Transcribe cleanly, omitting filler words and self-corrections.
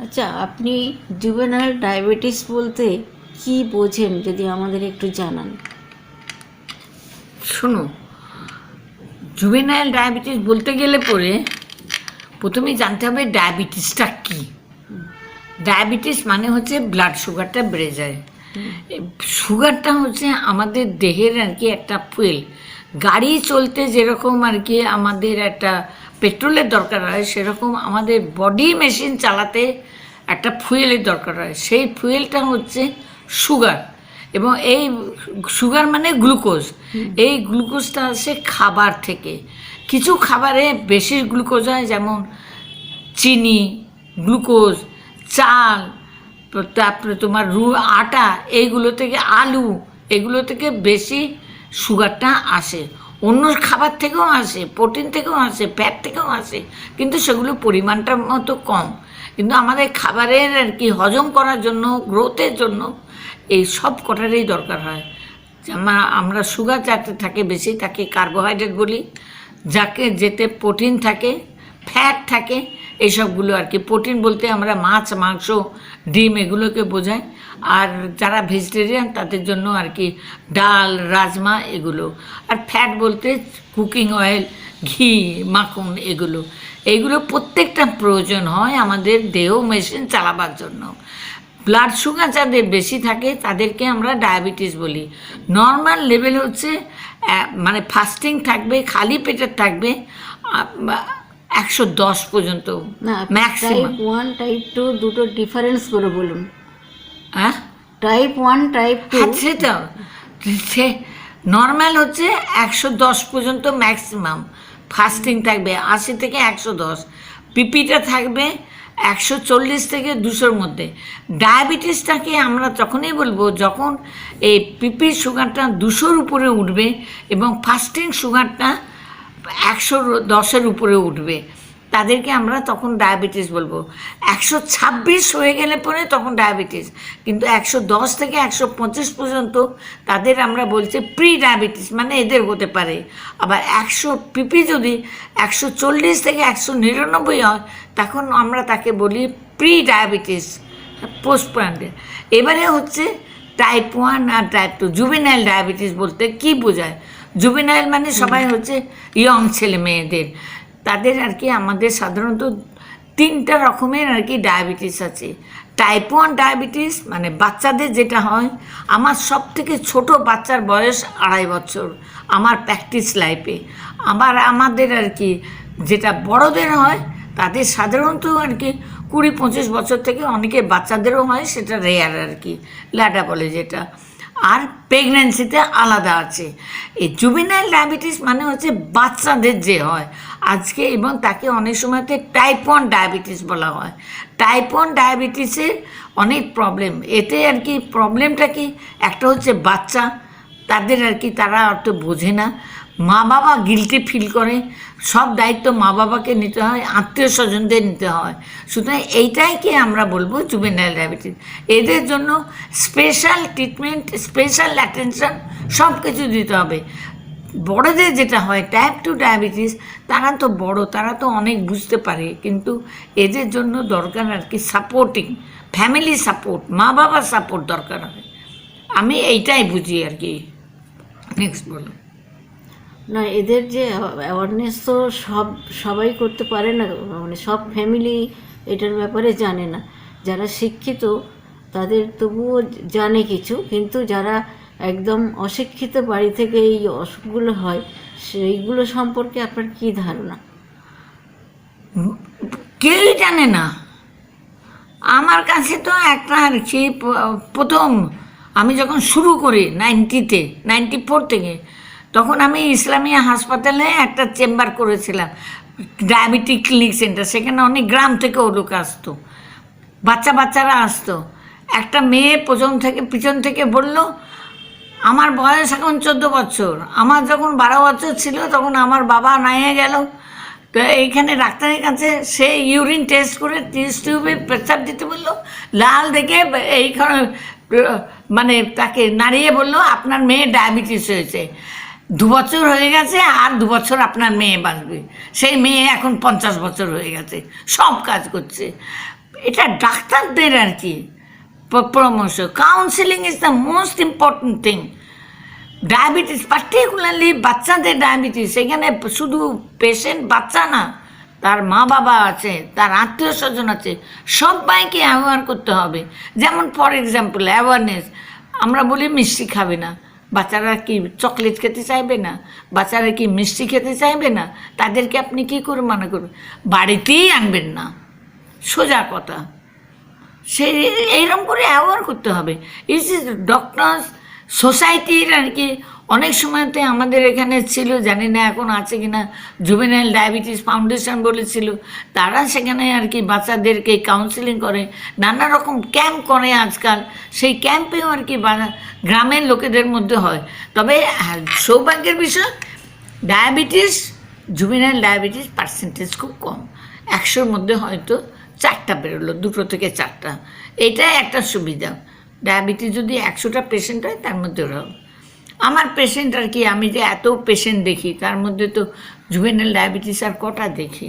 আচ্ছা, আপনি juvenile diabetes বলতে কি বোঝেন যদি আমাদের একটু জানান। শোনো, জুভেনাইল ডায়াবেটিস বলতে গেলে পরে প্রথমেই জানতে হবে ডায়াবেটিসটা কী। ডায়াবেটিস মানে হচ্ছে ব্লাড সুগারটা বেড়ে যায়। সুগারটা হচ্ছে আমাদের দেহের আর কি একটা ফুয়েল। গাড়ি চলতে যেরকম আর কি আমাদের একটা পেট্রোলের দরকার হয়, সেরকম আমাদের বডি মেশিন চালাতে একটা ফুয়েলের দরকার হয়। সেই ফুয়েলটা হচ্ছে সুগার। এবং এই সুগার মানে গ্লুকোজ। এই গ্লুকোজটা আসে খাবার থেকে। কিছু খাবারে বেশি গ্লুকোজ হয়, যেমন চিনি, গ্লুকোজ, চাল, তারপরে তোমার আটা, এইগুলো থেকে আলু, এগুলো থেকে বেশি সুগারটা আসে। অন্য খাবার থেকেও আসে, প্রোটিন থেকেও আসে, ফ্যাট থেকেও আসে, কিন্তু সেগুলো পরিমাণটা মতো কম। কিন্তু আমাদের খাবারের আর কি হজম করার জন্য, গ্রোথের জন্য এই সব কটারই দরকার হয়। আমরা সুগার যাতে থাকে বেশি, তাকে কার্বোহাইড্রেট বলি। যাকে যেতে প্রোটিন থাকে, ফ্যাট থাকে, এইসবগুলো আর কি। প্রোটিন বলতে আমরা মাছ, মাংস, ডিম এগুলোকে বোঝাই। আর যারা ভেজিটেরিয়ান তাদের জন্য আর কি ডাল, রাজমা এগুলো। আর ফ্যাট বলতে কুকিং অয়েল, ঘি, মাখন এগুলো। এইগুলো প্রত্যেকটা প্রয়োজন হয় আমাদের দেহ মেশিন চালাবার জন্য। ব্লাড সুগার যাদের বেশি থাকে তাদেরকে আমরা ডায়াবেটিস বলি। নর্মাল লেভেল হচ্ছে মানে ফাস্টিং থাকবে, খালি পেটের থাকবে 110 পর্যন্ত না, ম্যাক্সিমাম। টাইপ 1 টাইপ 2 দুটো ডিফারেন্স করে বলুন। হ্যাঁ, টাইপ 1 টাইপ 2। সেটা সে নর্মাল হচ্ছে 110 পর্যন্ত ম্যাক্সিমাম। ফাস্টিং থাকবে 80 থেকে 110। পিপিটা থাকবে 140 থেকে 200-র মধ্যে। ডায়াবেটিসটাকে আমরা তখনই বলবো যখন এই পিপির সুগারটা 200-র উপরে উঠবে এবং ফাস্টিং সুগারটা 110-এর উপরে উঠবে, তাদেরকে আমরা তখন ডায়াবেটিস বলবো। 126 হয়ে গেলে পরে তখন ডায়াবেটিস। কিন্তু 110 থেকে 125 পর্যন্ত তাদের আমরা বলছি প্রি ডায়াবেটিস, মানে এদের হতে পারে। আবার 100 পিপি যদি 140 থেকে 199 হয়, তখন আমরা তাকে বলি প্রি ডায়াবেটিস, পোস্টপ্রান্ডে। এবারে হচ্ছে টাইপ 1 আর টাইপ 2। জুভেনাইল ডায়াবেটিস বলতে কি বোঝায়? জুভেনাইল মানে সবাই হচ্ছে ইয়ং ছেলে মেয়েদের। তাদের আর কি আমাদের সাধারণত 3টা রকমের আর কি ডায়াবেটিস আছে। টাইপ 1 ডায়াবেটিস মানে বাচ্চাদের যেটা হয়। আমার সব থেকে ছোট বাচ্চার বয়স 2.5 বছর আমার প্র্যাকটিস লাইফে। আমাদের আর কি যেটা বড়দের হয় তাদের সাধারণত আর কি 20-25 বছর থেকে, অনেকে বাচ্চাদেরও হয়, সেটা রেয়ার আর কি, ল্যাডা বলে যেটা। আর প্রেগন্যান্সিতে আলাদা আছে। এই জুভেনাইল ডায়াবেটিস মানে হচ্ছে বাচ্চাদের যে হয় আজকে, এবং তাকে অনেক সময়তে টাইপ 1 ডায়াবেটিস বলা হয়। টাইপ 1 ডায়াবেটিসের অনেক প্রবলেম। এতে আর কি প্রবলেমটা কি, একটা হচ্ছে বাচ্চা, তাদের আর কি তারা অত বোঝে না। মা বাবা গিল্টি ফিল করে, সব দায়িত্ব মা বাবাকে নিতে হয়, আত্মীয় স্বজনদের নিতে হয়। সুতরাং এইটাইকে আমরা বলবো জুভেনাইল ডায়াবেটিস। এদের জন্য স্পেশাল ট্রিটমেন্ট, স্পেশাল অ্যাটেনশন সব কিছু দিতে হবে। বড়দের যেটা হয় টাইপ 2 ডায়াবেটিস, তারা তো বড়, তারা তো অনেক বুঝতে পারে, কিন্তু এদের জন্য দরকার আর কি সাপোর্টিং ফ্যামিলি সাপোর্ট, মা বাবার সাপোর্ট দরকার হয়। আমি এইটাই বুঝি আর কি। নেক্সট বলো। না, এদের যে অ্যাওয়ারনেস তো সবাই করতে পারে না, মানে সব ফ্যামিলি এটার ব্যাপারে জানে না। যারা শিক্ষিত তাদের তবুও জানে কিছু, কিন্তু যারা একদম অশিক্ষিত বাড়ি থেকে এই অসুখগুলো হয়, সেইগুলো সম্পর্কে আপনার কী ধারণা? কেউই জানে না। আমার কাছে তো একটা আর কি প্রথম আমি যখন শুরু করি 94 থেকে, তখন আমি ইসলামিয়া হাসপাতালে একটা চেম্বার করেছিলাম, ডায়াবেটিক ক্লিনিক সেন্টার। সেখানে অনেক গ্রাম থেকেও লোক আসতো, বাচ্চারা আসতো। একটা মেয়ে পিছন থেকে বলল, আমার বয়স এখন 14 বছর, আমার যখন 12 বছর ছিল তখন আমার বাবা নিয়ে গেল তো এইখানে ডাক্তারের কাছে। সে ইউরিন টেস্ট করে টিউবে পেশাব দিতে বললো, লাল দেখে এইখানে মানে তাকে নাড়িয়ে বললো, আপনার মেয়ে ডায়াবেটিস হয়েছে, 2 বছর হয়ে গেছে, আর 2 বছর আপনার মেয়ে বাঁচবে। সেই মেয়ে এখন 50 বছর হয়ে গেছে, সব কাজ করছে। এটা ডাক্তারদের আর কি পরামর্শ। Counselling is the most important thing. Diabetes, particularly বাচ্চাদের ডায়াবেটিস, এখানে শুধু পেশেন্ট বাচ্চা না, তার মা বাবা আছে, তার আত্মীয় স্বজন আছে, সবাইকে অ্যাওয়ার করতে হবে। যেমন ফর এক্সাম্পল অ্যাওয়ারনেস, আমরা বলি মিষ্টি খাবে না, বাচ্চারা কি চকলেট খেতে চাইবে না? বাচ্চারা কি মিষ্টি খেতে চাইবে না? তাদেরকে আপনি কী করে মানা করবেন? বাড়িতেই আনবেন না, সোজা কথা। সেই এইরকম করে অ্যাওয়ার করতে হবে। ইস ইজ ডক্টরস সোসাইটির আর কি। অনেক সময়তে আমাদের এখানে ছিল, জানি না এখন আছে কি না, জুভেনাইল ডায়াবেটিস ফাউন্ডেশন বলেছিল, তারা সেখানে আর কি বাচ্চাদেরকে কাউন্সিলিং করে, নানা রকম ক্যাম্প করে আজকাল। সেই ক্যাম্পেও আর কি গ্রামের লোকেদের মধ্যে হয়। তবে সৌভাগ্যের বিষয়, ডায়াবেটিস, জুভেনাইল ডায়াবেটিস পার্সেন্টেজ খুব কম। 100-র মধ্যে হয়তো 4টা বেরোলো, 2 থেকে 4টা। এটাই একটা সুবিধা। ডায়াবেটিস যদি 100টা পেশেন্ট হয়, তার মধ্যে ওরাও। আমার পেশেন্ট আর কি, আমি যে এত পেশেন্ট দেখি, তার মধ্যে তো জুভেনাইল ডায়াবেটিস আর কটা দেখি।